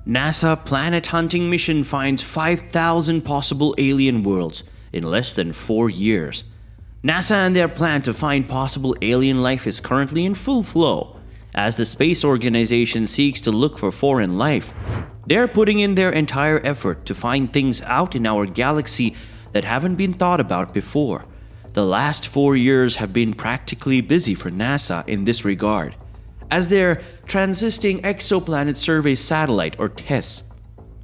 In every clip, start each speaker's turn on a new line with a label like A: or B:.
A: NASA planet hunting mission finds 5,000 possible alien worlds in less than 4 years. NASA and their plan to find possible alien life is currently in full flow. As the space organization seeks to look for foreign life, they're putting in their entire effort to find things out in our galaxy that haven't been thought about before. The last 4 years have been practically busy for NASA in this regard, as their Transiting Exoplanet Survey satellite, or TESS,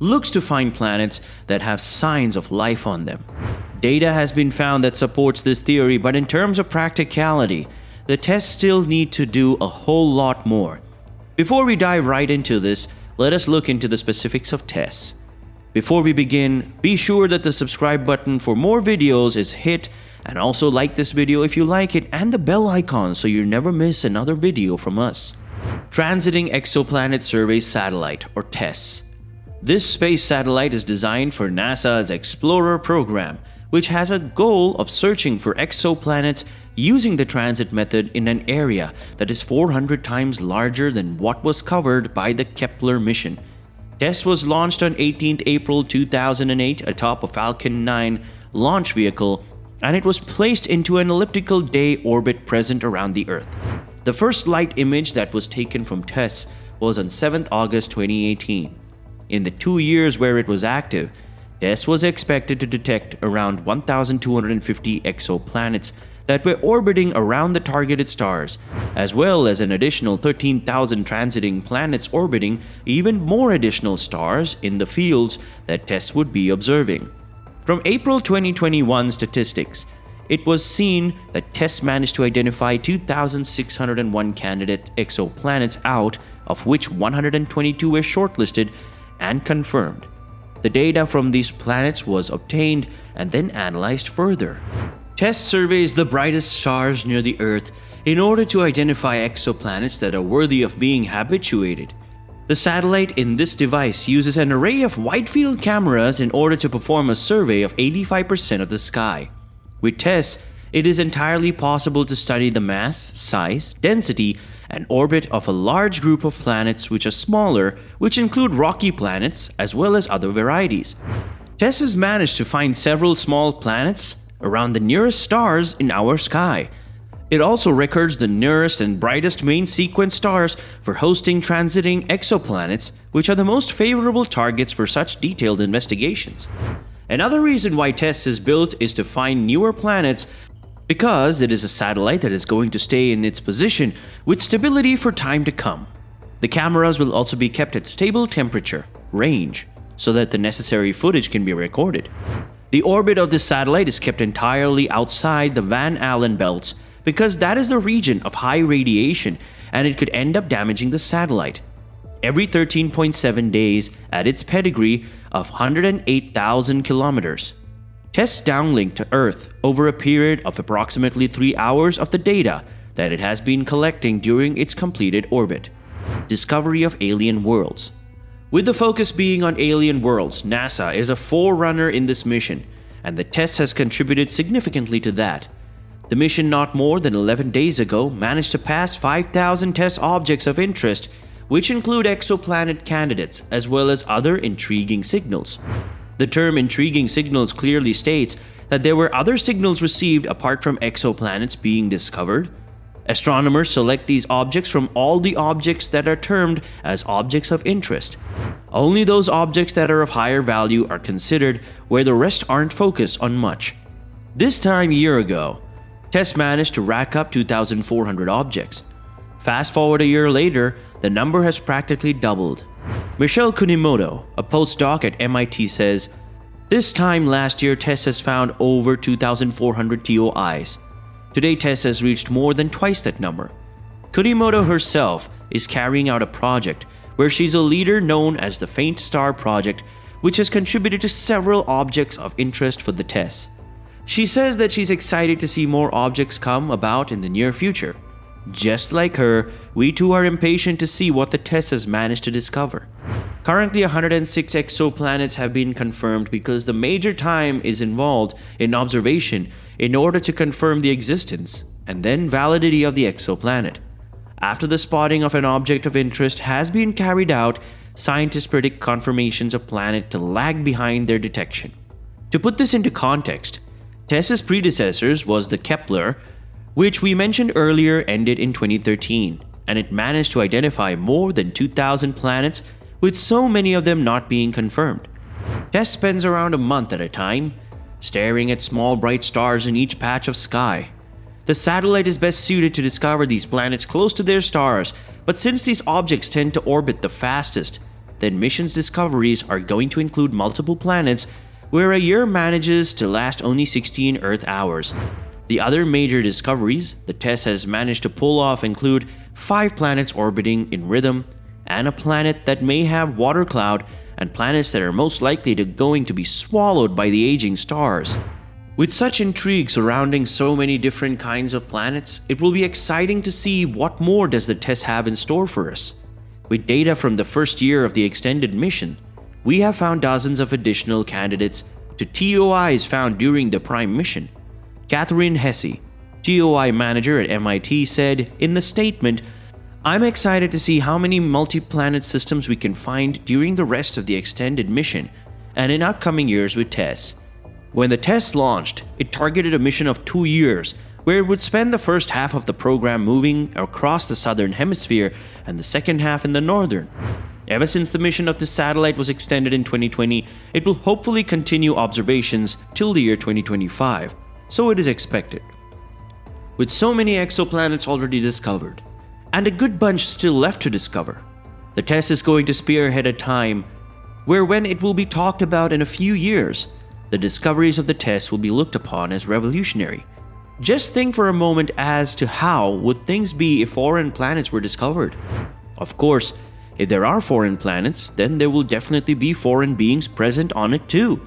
A: looks to find planets that have signs of life on them. Data has been found that supports this theory, but in terms of practicality, the TESS still need to do a whole lot more. Before we dive right into this, let us look into the specifics of TESS. Before we begin, be sure that the subscribe button for more videos is hit, and also like this video if you like it, and the bell icon so you never miss another video from us. Transiting Exoplanet Survey Satellite, or TESS. This space satellite is designed for NASA's Explorer program, which has a goal of searching for exoplanets using the transit method in an area that is 400 times larger than what was covered by the Kepler mission. TESS was launched on 18th April 2008 atop a Falcon 9 launch vehicle, and it was placed into an elliptical day orbit present around the Earth. The first light image that was taken from TESS was on 7th August 2018. In the 2 years where it was active, TESS was expected to detect around 1,250 exoplanets that were orbiting around the targeted stars, as well as an additional 13,000 transiting planets orbiting even more additional stars in the fields that TESS would be observing. From April 2021 statistics, it was seen that TESS managed to identify 2,601 candidate exoplanets, out of which 122 were shortlisted and confirmed. The data from these planets was obtained and then analyzed further. TESS surveys the brightest stars near the Earth in order to identify exoplanets that are worthy of being habituated. The satellite in this device uses an array of wide-field cameras in order to perform a survey of 85% of the sky. With TESS, it is entirely possible to study the mass, size, density, and orbit of a large group of planets which are smaller, which include rocky planets as well as other varieties. TESS has managed to find several small planets around the nearest stars in our sky. It also records the nearest and brightest main sequence stars for hosting transiting exoplanets, which are the most favorable targets for such detailed investigations. Another reason why TESS is built is to find newer planets, because it is a satellite that is going to stay in its position with stability for time to come. The cameras will also be kept at stable temperature, range, so that the necessary footage can be recorded. The orbit of this satellite is kept entirely outside the Van Allen belts, because that is the region of high radiation and it could end up damaging the satellite. Every 13.7 days at its pedigree of 108,000 kilometers. TESS downlink to Earth over a period of approximately 3 hours of the data that it has been collecting during its completed orbit. Discovery of alien worlds. With the focus being on alien worlds, NASA is a forerunner in this mission, and the TESS has contributed significantly to that. The mission not more than 11 days ago managed to pass 5,000 TESS objects of interest, which include exoplanet candidates as well as other intriguing signals. The term intriguing signals clearly states that there were other signals received apart from exoplanets being discovered. Astronomers select these objects from all the objects that are termed as objects of interest. Only those objects that are of higher value are considered, where the rest aren't focused on much. This time a year ago, TESS managed to rack up 2,400 objects. Fast forward a year later, the number has practically doubled. Michelle Kunimoto, a postdoc at MIT, says, "This time last year, TESS has found over 2,400 TOIs. Today, TESS has reached more than twice that number." Kunimoto herself is carrying out a project where she's a leader known as the Faint Star Project, which has contributed to several objects of interest for the TESS. She says that she's excited to see more objects come about in the near future. Just like her, we too are impatient to see what the TESS has managed to discover. Currently, 106 exoplanets have been confirmed because the major time is involved in observation in order to confirm the existence and then validity of the exoplanet. After the spotting of an object of interest has been carried out, scientists predict conformations of planets to lag behind their detection. To put this into context, TESS's predecessors was the Kepler, which we mentioned earlier ended in 2013, and it managed to identify more than 2,000 planets, with so many of them not being confirmed. TESS spends around a month at a time, staring at small bright stars in each patch of sky. The satellite is best suited to discover these planets close to their stars, but since these objects tend to orbit the fastest, then mission's discoveries are going to include multiple planets where a year manages to last only 16 Earth hours. The other major discoveries the TESS has managed to pull off include 5 planets orbiting in rhythm, and a planet that may have water cloud, and planets that are most likely going to be swallowed by the aging stars. With such intrigue surrounding so many different kinds of planets, it will be exciting to see what more does the TESS have in store for us. With data from the first year of the extended mission, we have found dozens of additional candidates to TOIs found during the Prime mission. Catherine Hesse, TOI manager at MIT, said in the statement, "I'm excited to see how many multi-planet systems we can find during the rest of the extended mission and in upcoming years with TESS." When the TESS launched, it targeted a mission of 2 years, where it would spend the first half of the program moving across the southern hemisphere and the second half in the northern. Ever since the mission of the satellite was extended in 2020, it will hopefully continue observations till the year 2025, so it is expected. With so many exoplanets already discovered, and a good bunch still left to discover, the TESS is going to spearhead a time where, when it will be talked about in a few years, the discoveries of the TESS will be looked upon as revolutionary. Just think for a moment as to how would things be if foreign planets were discovered. Of course, if there are foreign planets, then there will definitely be foreign beings present on it too.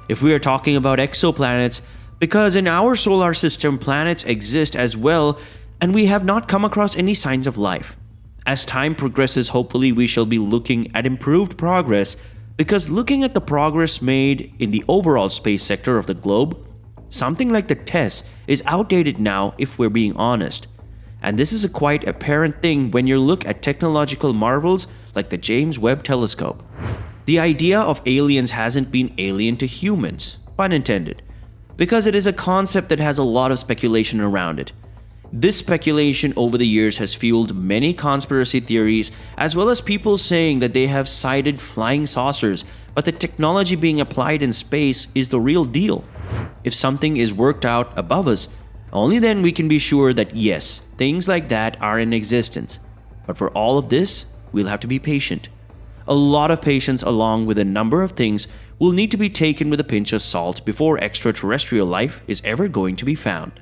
A: If we are talking about exoplanets, because in our solar system planets exist as well, and we have not come across any signs of life. As time progresses, hopefully we shall be looking at improved progress, because looking at the progress made in the overall space sector of the globe, something like the TESS is outdated now if we're being honest. And this is a quite apparent thing when you look at technological marvels like the James Webb Telescope. The idea of aliens hasn't been alien to humans, pun intended, because it is a concept that has a lot of speculation around it. This speculation over the years has fueled many conspiracy theories, as well as people saying that they have sighted flying saucers, but the technology being applied in space is the real deal. If something is worked out above us, only then we can be sure that yes, things like that are in existence. But for all of this, we'll have to be patient. A lot of patience, along with a number of things, will need to be taken with a pinch of salt before extraterrestrial life is ever going to be found.